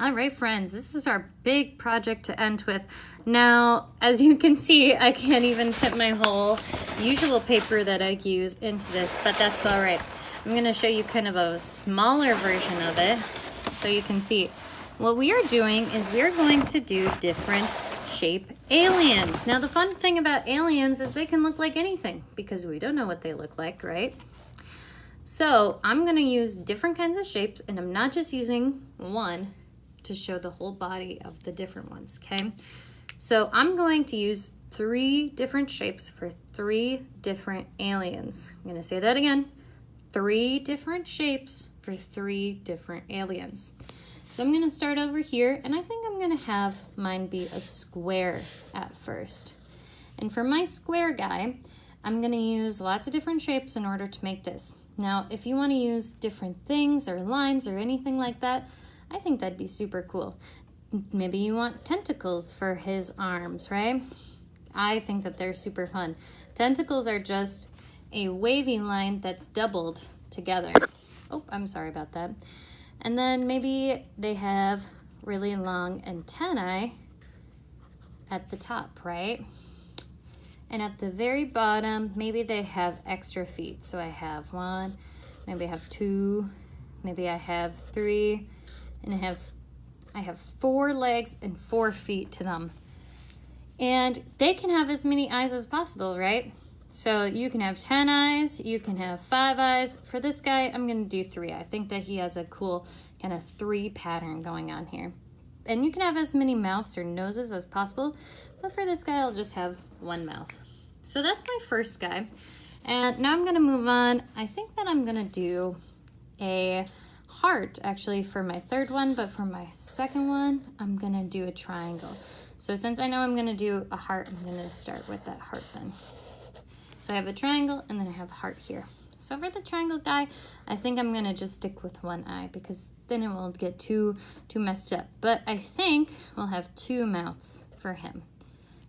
All right, friends, this is our big project to end with. Now, as you can see, I can't even fit my whole usual paper that I use into this, but that's all right. I'm going to show you kind of a smaller version of it so you can see. What we are doing is we are going to do different shape aliens. Now, the fun thing about aliens is they can look like anything because we don't know what they look like, right? So I'm going to use different kinds of shapes, and I'm not just using one to show the whole body of the different ones, okay? So I'm going to use 3 different shapes for 3 different aliens. I'm going to say that again. 3 different shapes for 3 different aliens. So I'm going to start over here, and I think I'm going to have mine be a square at first. And for my square guy, I'm going to use lots of different shapes in order to make this. Now, if you want to use different things or lines or anything like that, I think that'd be super cool. Maybe you want tentacles for his arms, right? I think that they're super fun. Tentacles are just a wavy line that's doubled together. Oh, I'm sorry about that. And then maybe they have really long antennae at the top, right? And at the very bottom, maybe they have extra feet. So I have 1, maybe I have 2, maybe I have 3, and I have 4 legs and 4 feet to them. And they can have as many eyes as possible, right? So you can have 10 eyes, you can have 5 eyes. For this guy, I'm gonna do 3. I think that he has a cool kind of 3 pattern going on here. And you can have as many mouths or noses as possible, but for this guy, I'll just have 1 mouth. So that's my first guy. And now I'm gonna move on. I think that I'm gonna do a heart actually for my 3rd one, but for my 2nd one, I'm gonna do a triangle. So since I know I'm gonna do a heart, I'm gonna start with that heart then. So I have a triangle and then I have a heart here. So for the triangle guy, I think I'm gonna just stick with 1 eye because then it won't get too messed up. But I think we'll have 2 mouths for him,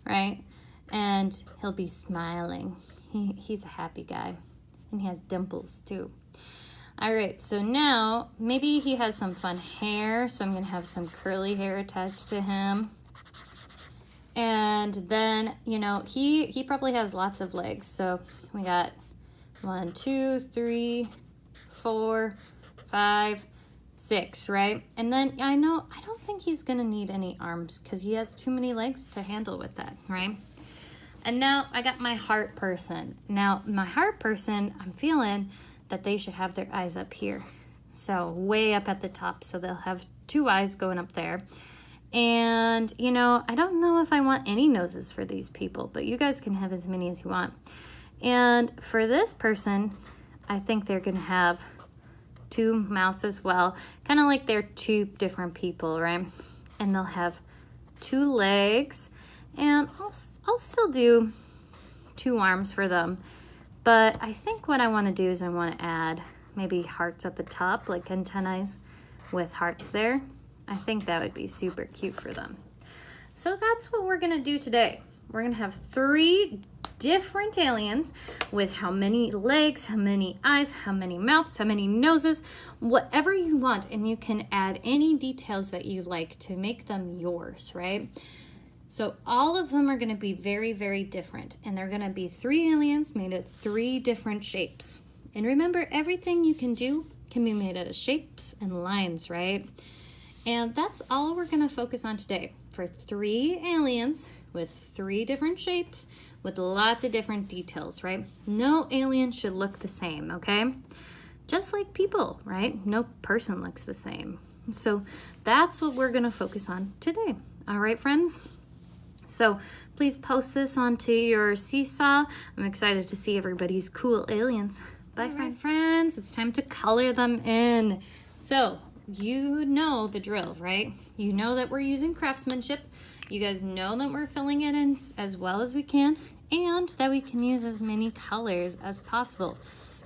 right? And he'll be smiling. He's a happy guy, and he has dimples too. All right, so now maybe he has some fun hair, so I'm gonna have some curly hair attached to him. And then, you know, he probably has lots of legs. So we got 1, 2, 3, 4, 5, 6, right? And then I don't think he's gonna need any arms because he has too many legs to handle with that, right? And now I got my heart person. Now my heart person, I'm feeling that they should have their eyes up here. So way up at the top, so they'll have 2 eyes going up there. And, you know, I don't know if I want any noses for these people, but you guys can have as many as you want. And for this person, I think they're gonna have 2 mouths as well, kind of like they're 2 different people, right? And they'll have 2 legs, and I'll still do 2 arms for them. But I think what I want to do is I want to add maybe hearts at the top, like antennae with hearts there. I think that would be super cute for them. So that's what we're going to do today. We're going to have 3 different aliens with how many legs, how many eyes, how many mouths, how many noses, whatever you want. And you can add any details that you like to make them yours, right? So all of them are going to be very, very different. And they're going to be 3 aliens made of 3 different shapes. And remember, everything you can do can be made out of shapes and lines, right? And that's all we're going to focus on today for 3 aliens with 3 different shapes with lots of different details, right? No alien should look the same, okay? Just like people, right? No person looks the same. So that's what we're going to focus on today. All right, friends? So please post this onto your seesaw. I'm excited to see everybody's cool aliens. Bye, friends. It's time to color them in. So you know the drill, right? You know that we're using craftsmanship. You guys know that we're filling it in as well as we can, and that we can use as many colors as possible,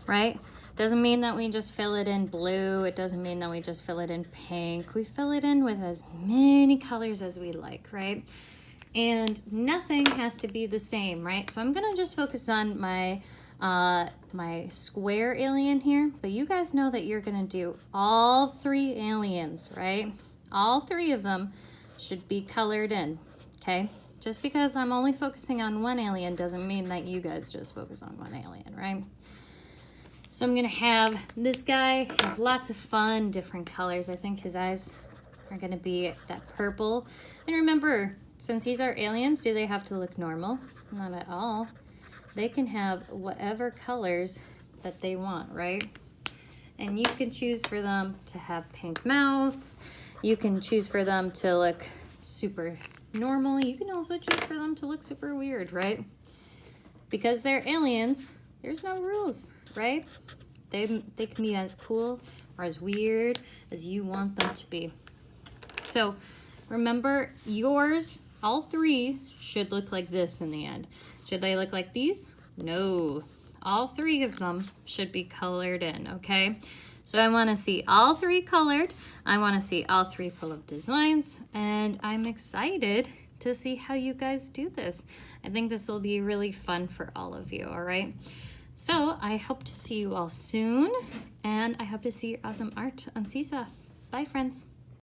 right? Doesn't mean that we just fill it in blue. It doesn't mean that we just fill it in pink. We fill it in with as many colors as we like, right? And nothing has to be the same, right? So I'm gonna just focus on my my square alien here, but you guys know that you're gonna do all 3 aliens, right? All 3 of them should be colored in, okay? Just because I'm only focusing on one alien doesn't mean that you guys just focus on one alien, right? So I'm gonna have this guy have lots of fun, different colors. I think his eyes are gonna be that purple. And remember, since these are aliens, do they have to look normal? Not at all. They can have whatever colors that they want, right? And you can choose for them to have pink mouths. You can choose for them to look super normal. You can also choose for them to look super weird, right? Because they're aliens, there's no rules, right? They can be as cool or as weird as you want them to be. So remember, yours, all 3 should look like this in the end. Should they look like these? No. All 3 of them should be colored in, okay? So I want to see all 3 colored. I want to see all 3 full of designs, and I'm excited to see how you guys do this. I think this will be really fun for all of you, all right? So I hope to see you all soon, and I hope to see your awesome art on Seesaw. Bye, friends.